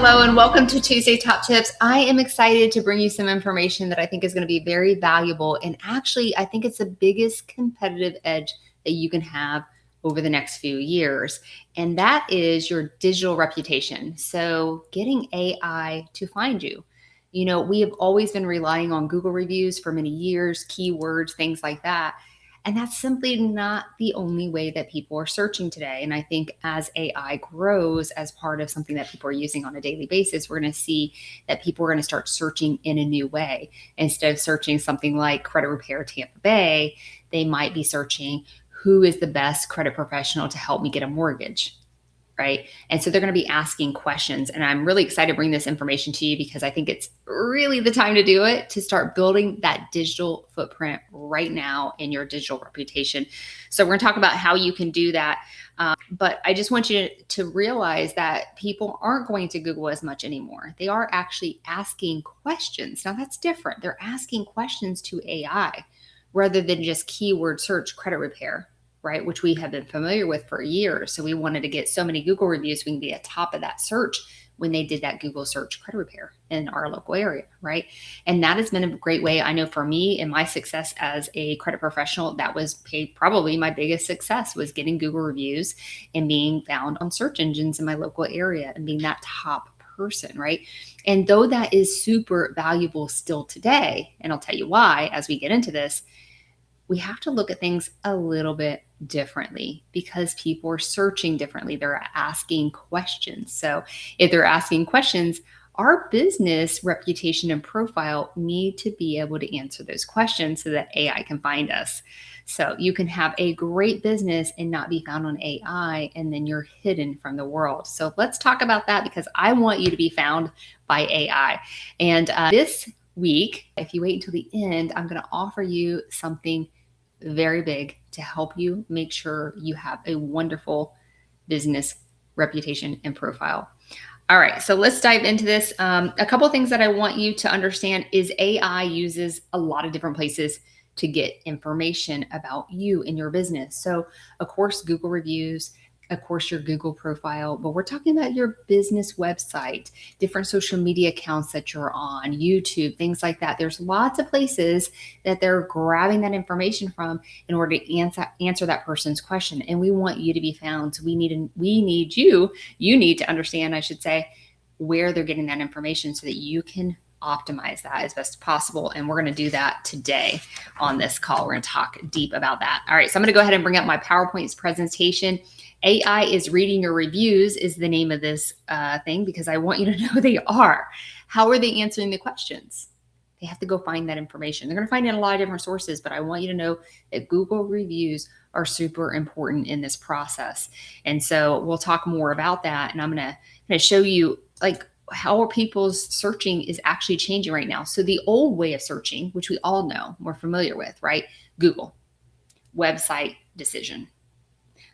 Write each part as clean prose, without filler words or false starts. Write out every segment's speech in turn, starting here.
Hello and welcome to Tuesday Top Tips. I am excited to bring you some information that I think is going to be very valuable. And actually, I think it's the biggest competitive edge that you can have over the next few years. And that is your digital reputation. So getting AI to find you. You know, we have always been relying on Google reviews for many years, keywords, things like that. And that's simply not the only way that people are searching today. And I think as AI grows as part of something that people are using on a daily basis, we're going to see that people are going to start searching in a new way. Instead of searching something like credit repair Tampa Bay, they might be searching who is the best credit professional to help me get a mortgage. Right. And so they're going to be asking questions. And I'm really excited to bring this information to you because I think it's really the time to do it, to start building that digital footprint right now in your digital reputation. So we're going to talk about how you can do that. But I just want you to realize that people aren't going to Google as much anymore. They are actually asking questions. Now that's different. They're asking questions to AI rather than just keyword search credit repair, right? Which we have been familiar with for years. So we wanted to get so many Google reviews, we can be at top of that search when they did that Google search credit repair in our local area, right? And that has been a great way. I know for me and my success as a credit professional, that was probably my biggest success, was getting Google reviews and being found on search engines in my local area and being that top person, right? And though that is super valuable still today, and I'll tell you why as we get into this, we have to look at things a little bit differently because people are searching differently. They're asking questions. So if they're asking questions, our business reputation and profile need to be able to answer those questions so that AI can find us. So you can have a great business and not be found on AI, and then you're hidden from the world. So let's talk about that because I want you to be found by AI. And this week, if you wait until the end, I'm going to offer you something very big to help you make sure you have a wonderful business reputation and profile. All right, so let's dive into this. A couple of things that I want you to understand is AI uses a lot of different places to get information about you and your business. So of course, Google reviews, of course, your Google profile, but we're talking about your business website, different social media accounts that you're on, YouTube, things like that. There's lots of places that they're grabbing that information from in order to answer that person's question. And we want you to be found. So we need you need to understand, I should say, where they're getting that information so that you can optimize that as best as possible. And we're going to do that today on this call. We're going to talk deep about that. All right, so I'm going to go ahead and bring up my PowerPoint presentation. AI is reading your reviews is the name of this thing because I want you to know they are. How are they answering the questions? They have to go find that information. They're going to find it in a lot of different sources, but I want you to know that Google reviews are super important in this process. And so we'll talk more about that. And I'm going to show you like how people's searching is actually changing right now. So the old way of searching, which we all know, we're familiar with, right? Google, website decision.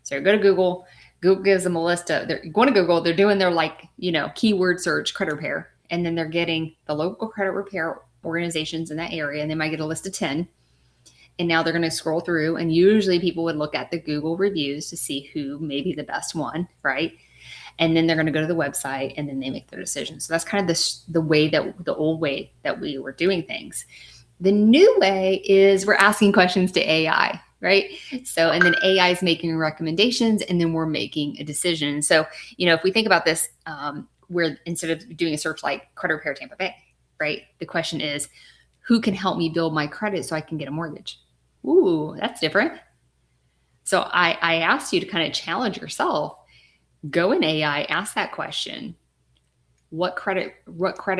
So you go to Google, Google gives them a list of, they're going to Google, they're doing their keyword search credit repair, and then they're getting the local credit repair organizations in that area, and they might get a list of 10. And now they're going to scroll through, and usually people would look at the Google reviews to see who may be the best one, right? And then they're going to go to the website, and then they make their decision. So that's kind of the old way that we were doing things. The new way is we're asking questions to AI, right? So, and then AI is making recommendations, and then we're making a decision. So, if we think about this, where instead of doing a search like credit repair Tampa Bay, right? The question is, who can help me build my credit so I can get a mortgage? Ooh, that's different. So I asked you to kind of challenge yourself. Go in AI, ask that question. What credit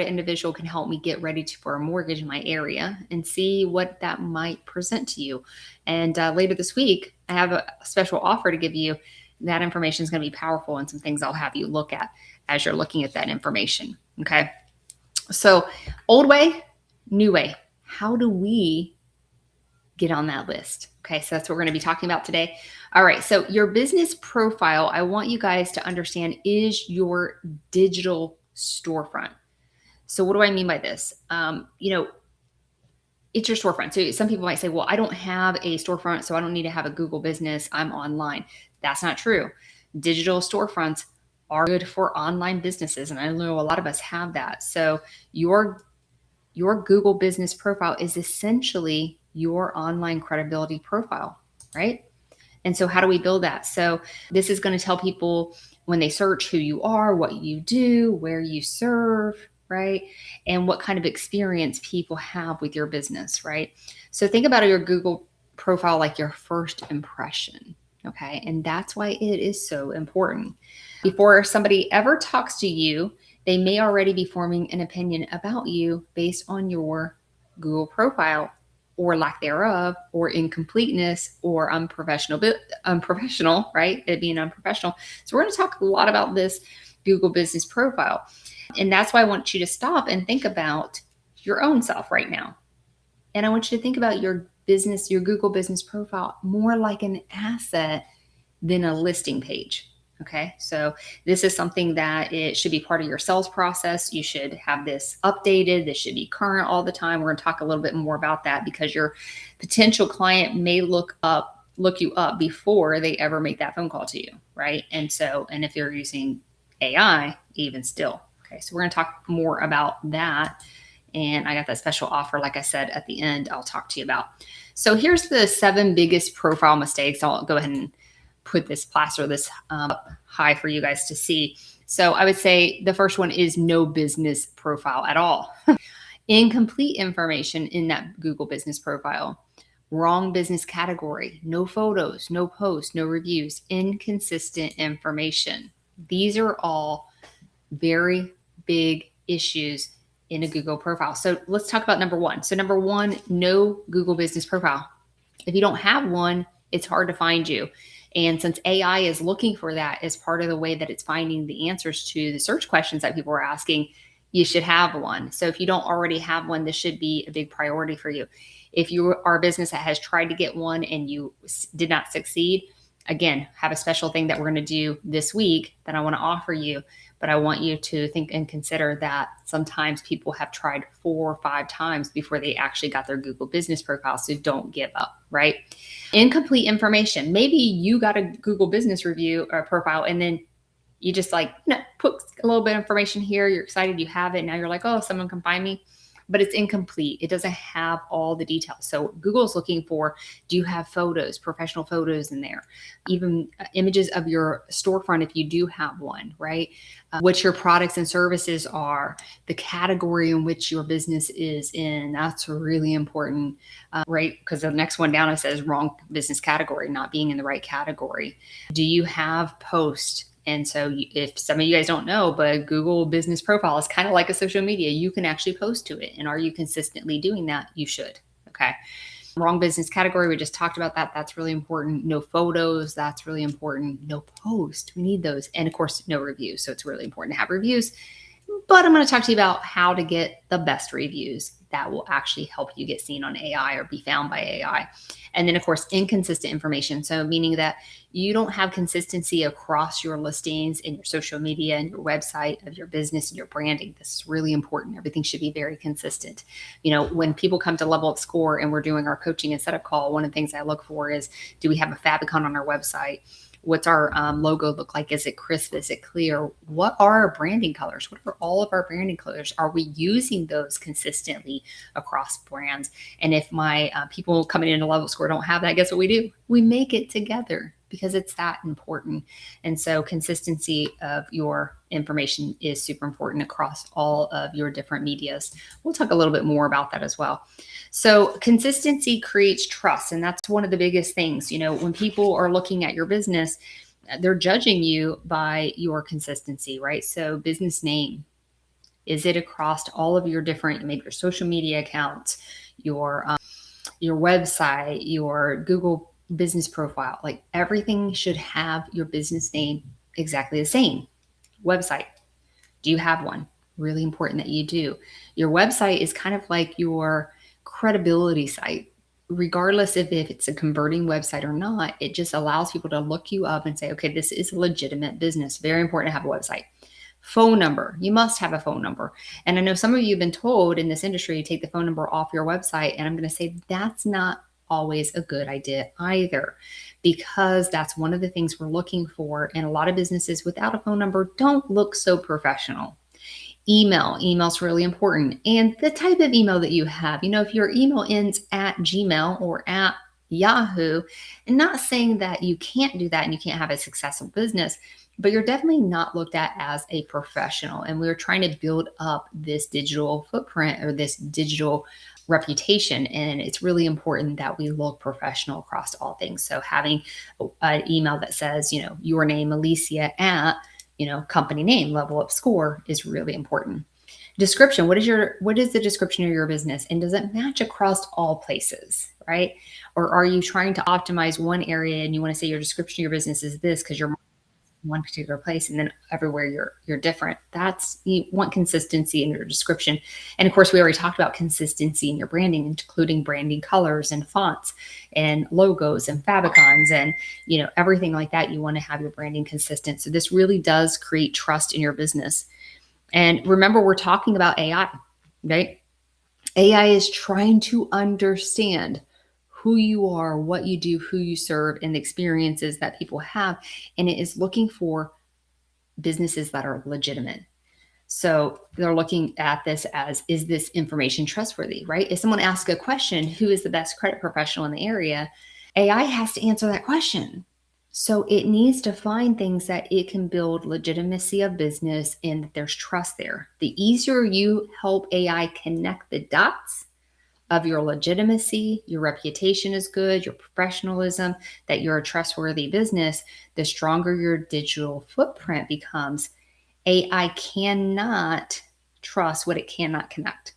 individual can help me get ready for a mortgage in my area, and see what that might present to you. And later this week, I have a special offer to give you. That information is going to be powerful, and some things I'll have you look at as you're looking at that information. Okay. So old way, new way. How do we get on that list? Okay. So that's what we're going to be talking about today. All right. So your business profile, I want you guys to understand, is your digital storefront. So what do I mean by this? It's your storefront. So some people might say, well, I don't have a storefront, so I don't need to have a Google business. I'm online. That's not true. Digital storefronts are good for online businesses. And I know a lot of us have that. So your Google business profile is essentially your online credibility profile, right? And so how do we build that? So this is going to tell people when they search who you are, what you do, where you serve, right? And what kind of experience people have with your business, right? So think about your Google profile like your first impression, okay? And that's why it is so important. Before somebody ever talks to you, they may already be forming an opinion about you based on your Google profile or lack thereof, or incompleteness, or unprofessional, right? It being unprofessional. So we're going to talk a lot about this Google business profile. And that's why I want you to stop and think about your own self right now. And I want you to think about your business, your Google business profile, more like an asset than a listing page. Okay, so this is something that it should be part of your sales process. You should have this updated. This should be current all the time. We're going to talk a little bit more about that because your potential client may look you up before they ever make that phone call to you, right? And if you're using AI, even still. Okay, so we're going to talk more about that. And I got that special offer, like I said, at the end, I'll talk to you about. So here's the 7 biggest profile mistakes. I'll go ahead and put this plaster this high for you guys to see. So I would say the first one is no business profile at all. Incomplete information in that Google business profile. Wrong business category. No photos, no posts, no reviews. Inconsistent information. These are all very big issues in a Google profile. So let's talk about number 1. So number 1, no Google business profile. If you don't have one, it's hard to find you. And since AI is looking for that as part of the way that it's finding the answers to the search questions that people are asking, you should have one. So if you don't already have one, this should be a big priority for you. If you are a business that has tried to get one and you did not succeed, again, have a special thing that we're going to do this week that I want to offer you. But I want you to think and consider that sometimes people have tried 4 or 5 times before they actually got their Google business profile. So don't give up, right? Incomplete information. Maybe you got a Google business review or profile and then you just put a little bit of information here. You're excited you have it. Now you're like, oh, someone can find me. But it's incomplete. It doesn't have all the details. So Google's looking for, do you have photos, professional photos in there? Even images of your storefront if you do have one, right? What your products and services are, the category in which your business is in. That's really important, right? Because the next one down it says wrong business category, not being in the right category. Do you have posts? And so if some of you guys don't know, but Google business profile is kind of like a social media. You can actually post to it. And are you consistently doing that? You should. Okay. Wrong business category. We just talked about that. That's really important. No photos. That's really important. No post. We need those. And of course, no reviews. So it's really important to have reviews. But I'm going to talk to you about how to get the best reviews that will actually help you get seen on AI or be found by AI. And then, of course, inconsistent information. So meaning that you don't have consistency across your listings and your social media and your website of your business and your branding. This is really important. Everything should be very consistent. You know, when people come to Level Up Score and we're doing our coaching and setup call, one of the things I look for is, do we have a favicon on our website? What's our logo look like? Is it crisp? Is it clear? What are our branding colors? What are all of our branding colors? Are we using those consistently across brands? And if my people coming into Level Score don't have that, guess what we do? We make it together because it's that important. And so consistency of your information is super important across all of your different medias. We'll talk a little bit more about that as well. So consistency creates trust. And that's one of the biggest things. You know, when people are looking at your business, they're judging you by your consistency, right? So business name, is it across all of your different, maybe your social media accounts, your website, your Google business profile? Like everything should have your business name exactly the same. Website, do you have one? Really important that you do. Your website is kind of like your credibility site. Regardless if it's a converting website or not, it just allows people to look you up and say, okay, this is a legitimate business. Very important to have a website. Phone number, you must have a phone number. And I know some of you have been told in this industry, take the phone number off your website. And I'm going to say that's not always a good idea either, because that's one of the things we're looking for. And a lot of businesses without a phone number don't look so professional. Email's really important. And the type of email that you have, if your email ends at Gmail or at Yahoo, and not saying that you can't do that and you can't have a successful business, but you're definitely not looked at as a professional. And we're trying to build up this digital footprint or this digital reputation. And it's really important that we look professional across all things. So having an email that says, your name, Alicia, at company name, Level Up Score, is really important. Description. What is the description of your business? And does it match across all places, right? Or are you trying to optimize one area and you want to say your description of your business is this because you're in one particular place and then everywhere you're different? You want consistency in your description. And of course, we already talked about consistency in your branding, including branding colors and fonts and logos and favicons and everything like that. You want to have your branding consistent. So this really does create trust in your business. And remember, we're talking about AI, right? AI is trying to understand who you are, what you do, who you serve, and the experiences that people have. And it is looking for businesses that are legitimate. So they're looking at this as, is this information trustworthy, right? If someone asks a question, who is the best credit professional in the area? AI has to answer that question. So it needs to find things that it can build legitimacy of business and that there's trust there. The easier you help AI connect the dots of your legitimacy, your reputation is good, your professionalism, that you're a trustworthy business, the stronger your digital footprint becomes. AI cannot trust what it cannot connect.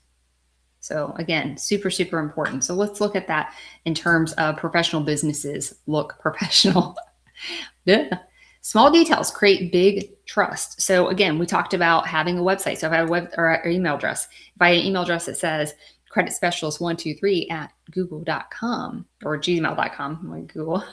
So again, super, super important. So let's look at that in terms of professional businesses look professional. Yeah. Small details create big trust. So again, we talked about having a website. So if I have a web or an email address, if I have an email address that says credit specialist 123 at google.com or gmail.com, like Google,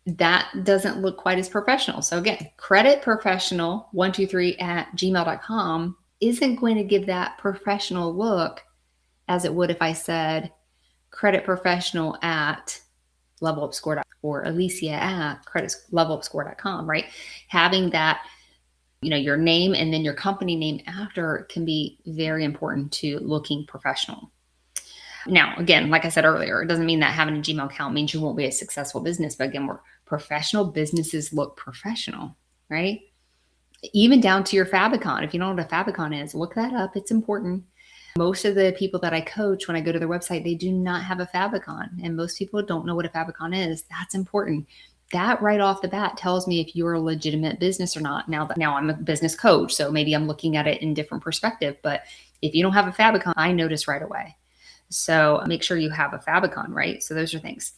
that doesn't look quite as professional. So again, credit professional 123 at gmail.com isn't going to give that professional look as it would if I said credit professional at LevelUpScore or Alicia at LevelUpScore.com, right? Having that, your name and then your company name after can be very important to looking professional. Now, again, like I said earlier, it doesn't mean that having a Gmail account means you won't be a successful business. But again, professional businesses look professional, right? Even down to your favicon. If you don't know what a favicon is, look that up. It's important. Most of the people that I coach, when I go to their website, they do not have a favicon. And most people don't know what a favicon is. That's important. That right off the bat tells me if you're a legitimate business or not. Now I'm a business coach, so maybe I'm looking at it in different perspective. But if you don't have a favicon, I notice right away. So make sure you have a favicon, right? So those are things.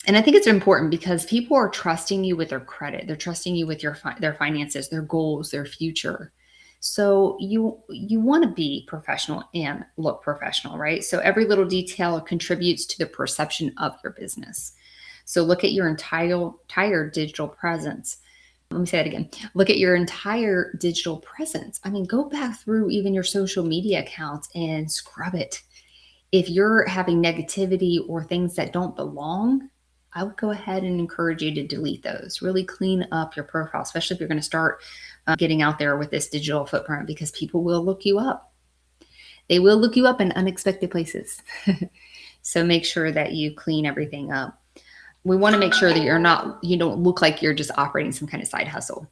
And I think it's important because people are trusting you with their credit. They're trusting you with their finances, their goals, their future. So you want to be professional and look professional, right? So every little detail contributes to the perception of your business. So look at your entire digital presence. Let me say that again. Look at your entire digital presence. I mean, go back through even your social media accounts and scrub it. If you're having negativity or things that don't belong, I would go ahead and encourage you to delete those. Really clean up your profile, especially if you're going to start getting out there with this digital footprint, because people will look you up. They will look you up in unexpected places. So make sure that you clean everything up. We want to make sure that you don't look like you're just operating some kind of side hustle.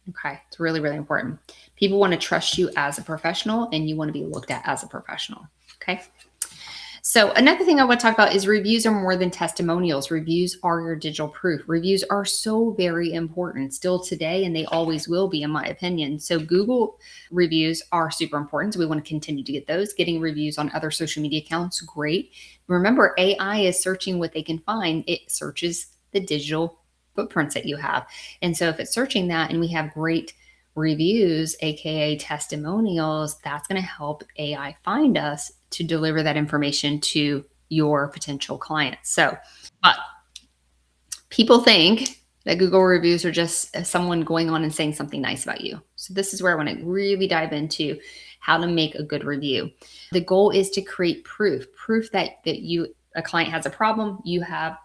Okay. It's really, really important. People want to trust you as a professional and you want to be looked at as a professional. Okay. So another thing I want to talk about is reviews are more than testimonials. Reviews are your digital proof. Reviews are so very important still today, and they always will be, in my opinion. So Google reviews are super important. So we want to continue to get those. Getting reviews on other social media accounts, great. Remember, AI is searching what they can find. It searches the digital footprints that you have. And so if it's searching that and we have great reviews, AKA testimonials, that's going to help AI find us to deliver that information to your potential clients. So, but people think that Google reviews are just someone going on and saying something nice about you. So this is where I want to really dive into how to make a good review. The goal is to create proof that you a client has a problem, you have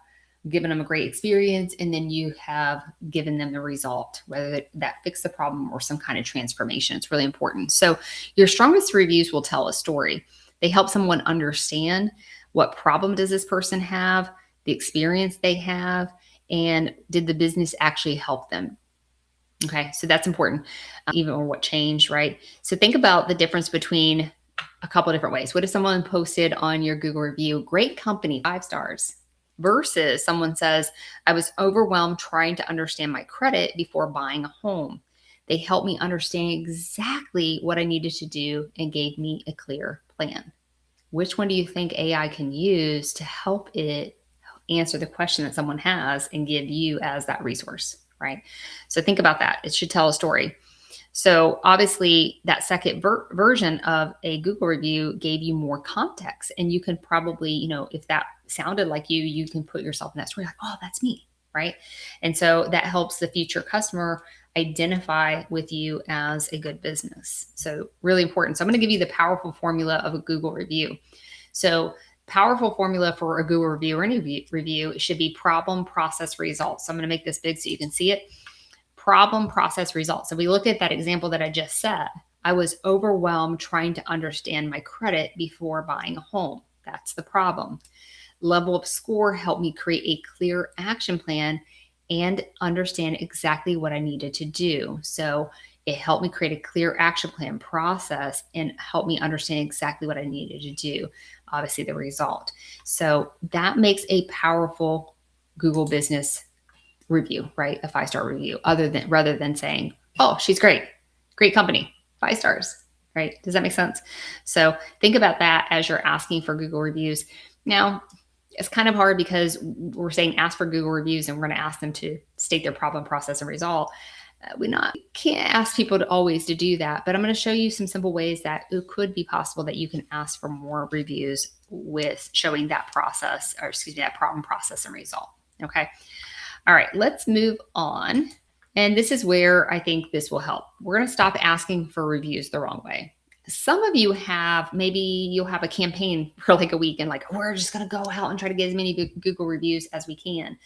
given them a great experience, and then you have given them the result, whether that fixed the problem or some kind of transformation. It's really important. So your strongest reviews will tell a story. They help someone understand what problem does this person have, the experience they have, and did the business actually help them? Okay, so that's important, even or what changed, right? So think about the difference between a couple of different ways. What if someone posted on your Google review, great company, 5 stars, versus someone says, I was overwhelmed trying to understand my credit before buying a home. They helped me understand exactly what I needed to do and gave me a clear plan. Which one do you think AI can use to help it answer the question that someone has and give you as that resource, right? So think about that. It should tell a story. So obviously that second version of a Google review gave you more context, and you can probably, if that sounded like you can put yourself in that story like, oh, that's me, right? And so that helps the future customer identify with you as a good business. So really important. So I'm going to give you the powerful formula of a Google review. So powerful formula for a Google review or any review should be problem, process, results. So I'm going to make this big so you can see it. Problem, process, results. So we look at that example that I just said. I was overwhelmed trying to understand my credit before buying a home. That's the problem. LevelUp score helped me create a clear action plan and understand exactly what I needed to do. So it helped me create a clear action plan process and helped me understand exactly what I needed to do. Obviously, the result. So that makes a powerful Google business review, right? A 5-star review, rather than saying, oh, she's great company, 5 stars, right? Does that make sense? So think about that as you're asking for Google reviews. Now, it's kind of hard because we're saying ask for Google reviews and we're going to ask them to state their problem, process, and result. We can't ask people to always to do that, but I'm going to show you some simple ways that it could be possible that you can ask for more reviews with showing that process, or excuse me, that problem, process, and result. Okay. All right, let's move on. And this is where I think this will help. We're going to stop asking for reviews the wrong way. Some of you maybe you'll have a campaign for like a week and like, we're just going to go out and try to get as many Google reviews as we can.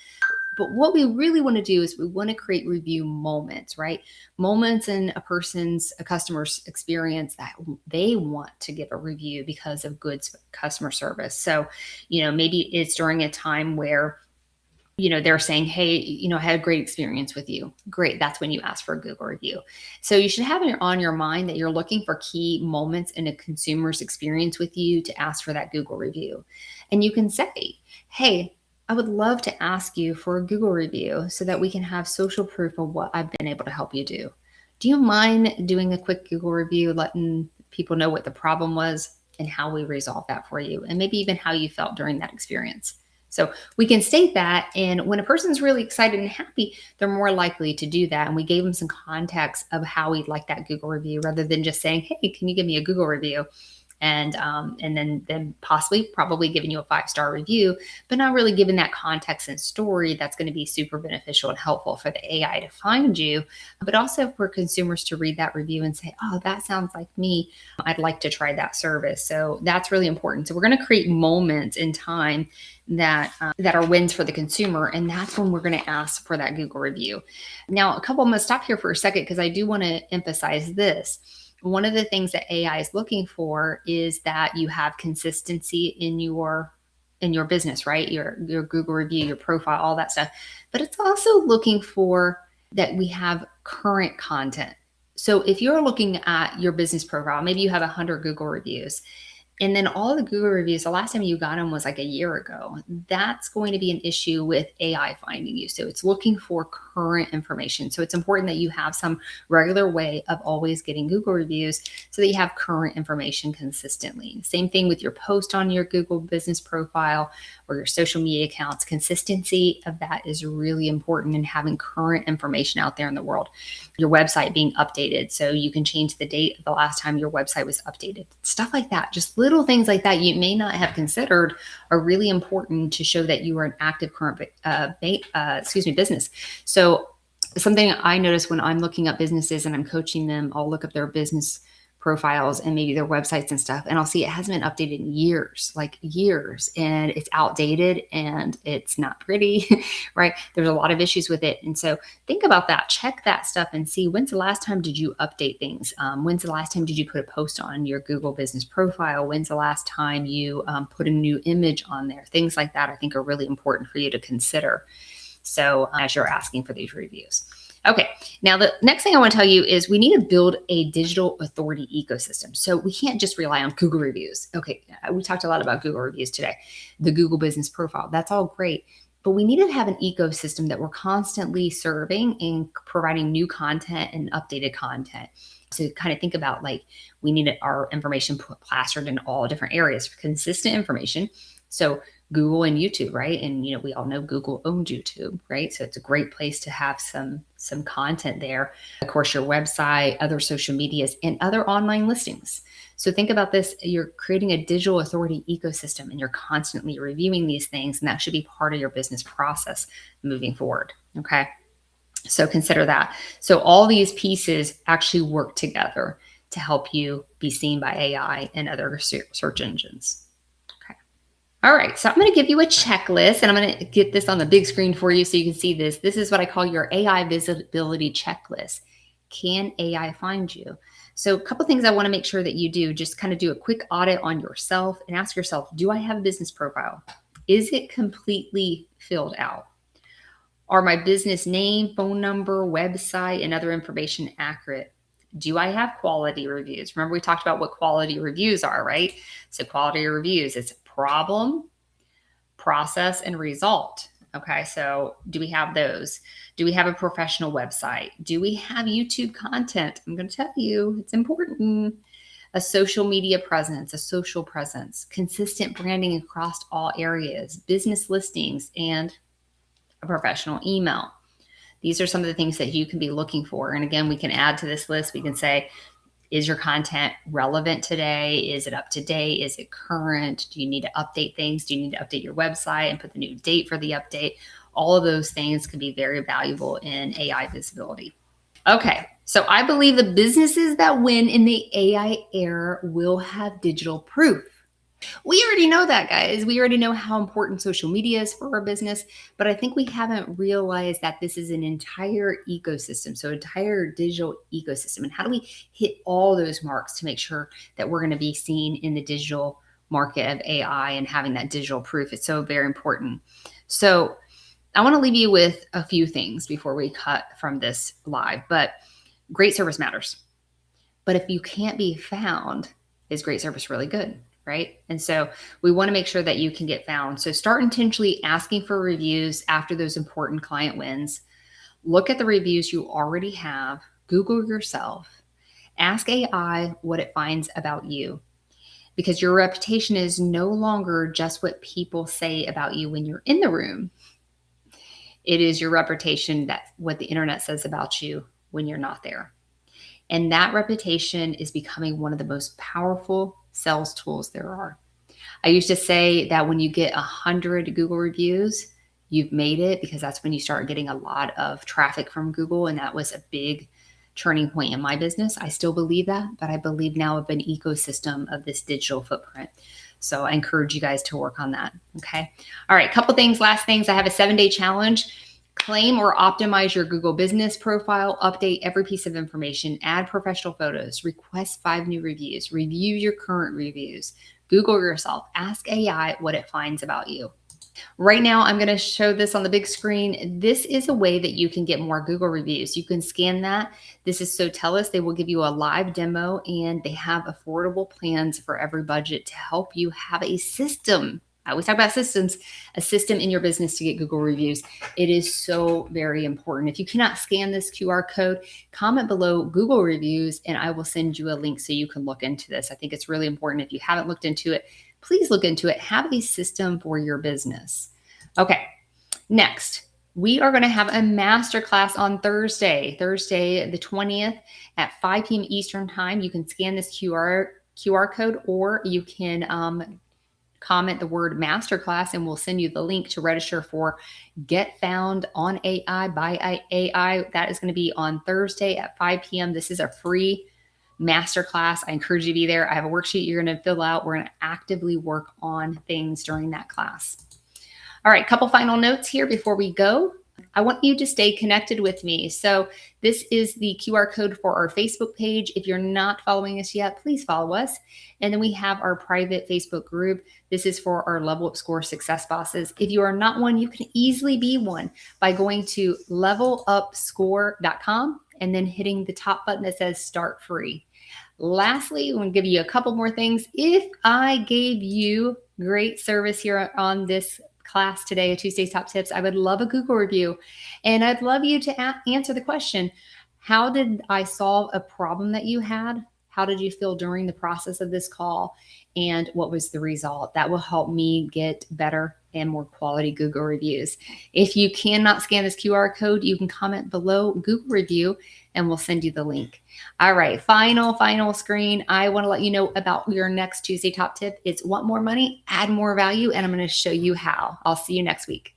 But what we really want to do is we want to create review moments, right? Moments in a customer's experience that they want to give a review because of good customer service. So, maybe it's during a time where they're saying, hey, I had a great experience with you. Great. That's when you ask for a Google review. So you should have it on your mind that you're looking for key moments in a consumer's experience with you to ask for that Google review. And you can say, hey, I would love to ask you for a Google review so that we can have social proof of what I've been able to help you do. Do you mind doing a quick Google review, letting people know what the problem was and how we resolved that for you, and maybe even how you felt during that experience? So we can state that, and when a person's really excited and happy, they're more likely to do that. And we gave them some context of how we'd like that Google review, rather than just saying, hey, can you give me a Google review? And then probably giving you a 5-star review, but not really giving that context and story that's going to be super beneficial and helpful for the AI to find you, but also for consumers to read that review and say, oh, that sounds like me. I'd like to try that service. So that's really important. So we're going to create moments in time that are wins for the consumer, and that's when we're going to ask for that Google review. Now, I'm going to stop here for a second because I do want to emphasize this. One of the things that AI is looking for is that you have consistency in your business, right? Your Google review, your profile, all that stuff. But it's also looking for that we have current content. So if you're looking at your business profile, maybe you have 100 Google reviews, and then all the Google reviews, the last time you got them was like a year ago. That's going to be an issue with AI finding you. So it's looking for current information. So it's important that you have some regular way of always getting Google reviews so that you have current information consistently. Same thing with your post on your Google business profile or your social media accounts. Consistency of that is really important, in having current information out there in the world. Your website being updated, so you can change the date of the last time your website was updated. Stuff like that, just little things like that you may not have considered are really important to show that you are an active current business. So something I notice when I'm looking up businesses and I'm coaching them, I'll look up their business profiles and maybe their websites and stuff. And I'll see it hasn't been updated in years, like years, and it's outdated and it's not pretty, right? There's a lot of issues with it. And so think about that, check that stuff and see when's the last time did you update things? When's the last time did you put a post on your Google business profile? When's the last time you put a new image on there? Things like that I think are really important for you to consider. So as you're asking for these reviews. Okay, now the next thing I want to tell you is we need to build a digital authority ecosystem. So we can't just rely on Google reviews. Okay, we talked a lot about Google reviews today, the Google business profile. That's all great. But we need to have an ecosystem that we're constantly serving and providing new content and updated content. So kind of think about like we need our information plastered in all different areas for consistent information. So Google and YouTube, right? And we all know Google owns YouTube, right? So it's a great place to have some content there. Of course, your website, other social medias, and other online listings. So think about this, you're creating a digital authority ecosystem and you're constantly reviewing these things, and that should be part of your business process moving forward, okay? So consider that. So all these pieces actually work together to help you be seen by AI and other search engines. All right, so I'm going to give you a checklist, and I'm going to get this on the big screen for you so you can see this. This is what I call your AI visibility checklist. Can AI find you? So a couple things I want to make sure that you do, just kind of do a quick audit on yourself and ask yourself, do I have a business profile? Is it completely filled out? Are my business name, phone number, website, and other information accurate? Do I have quality reviews? Remember, we talked about what quality reviews are, right? So quality reviews, it's problem, process, and result. Okay, so do we have those? Do we have a professional website? Do we have YouTube content? I'm going to tell you, it's important. A social media presence, a social presence, consistent branding across all areas, business listings, and a professional email. These are some of the things that you can be looking for. And again, we can add to this list. We can say, is your content relevant today? Is it up to date? Is it current? Do you need to update things? Do you need to update your website and put the new date for the update? All of those things can be very valuable in AI visibility. Okay, so I believe the businesses that win in the AI era will have digital proof. We already know that, guys. We already know how important social media is for our business, but I think we haven't realized that this is an entire ecosystem, so entire digital ecosystem. And how do we hit all those marks to make sure that we're going to be seen in the digital market of AI and having that digital proof? It's so very important. So I want to leave you with a few things before we cut from this live, but great service matters. But if you can't be found, is great service really good? Right? And so we want to make sure that you can get found. So start intentionally asking for reviews after those important client wins. Look at the reviews you already have. Google yourself. Ask AI what it finds about you, because your reputation is no longer just what people say about you when you're in the room. It is your reputation, that what the internet says about you when you're not there. And that reputation is becoming one of the most powerful sales tools there are. I used to say that when you get 100 Google reviews, you've made it, because that's when you start getting a lot of traffic from Google. And that was a big turning point in my business. I still believe that, but I believe now of an ecosystem of this digital footprint. So I encourage you guys to work on that. Okay. All right. Couple things, last things. I have a 7-day challenge. Claim or optimize your Google business profile, update every piece of information, add professional photos, request 5 new reviews, review your current reviews, Google yourself, ask AI what it finds about you. Right now, I'm going to show this on the big screen. This is a way that you can get more Google reviews. You can scan that. This is Sotellus. They will give you a live demo, and they have affordable plans for every budget to help you have a system. I always talk about systems, a system in your business to get Google reviews. It is so very important. If you cannot scan this QR code, comment below Google reviews, and I will send you a link so you can look into this. I think it's really important. If you haven't looked into it, please look into it. Have a system for your business. Okay, next, we are going to have a masterclass on Thursday the 20th at 5 p.m. Eastern time. You can scan this QR code, or you can comment the word masterclass, and we'll send you the link to register for Get Found on AI by AI. That is going to be on Thursday at 5 p.m. This is a free masterclass. I encourage you to be there. I have a worksheet you're going to fill out. We're going to actively work on things during that class. All right, couple final notes here before we go. I want you to stay connected with me. So this is the QR code for our Facebook page. If you're not following us yet, please follow us. And then we have our private Facebook group. This is for our Level Up Score Success Bosses. If you are not one, you can easily be one by going to levelupscore.com and then hitting the top button that says Start Free. Lastly, I'm going to give you a couple more things. If I gave you great service here on this class today, Tuesday's Top Tips, I would love a Google review. And I'd love you to answer the question, how did I solve a problem that you had? How did you feel during the process of this call? And what was the result? That will help me get better and more quality Google reviews. If you cannot scan this QR code, you can comment below Google review and we'll send you the link. All right, final screen. I want to let you know about your next Tuesday Top Tip. It's want more money, add more value, and I'm going to show you how. I'll see you next week.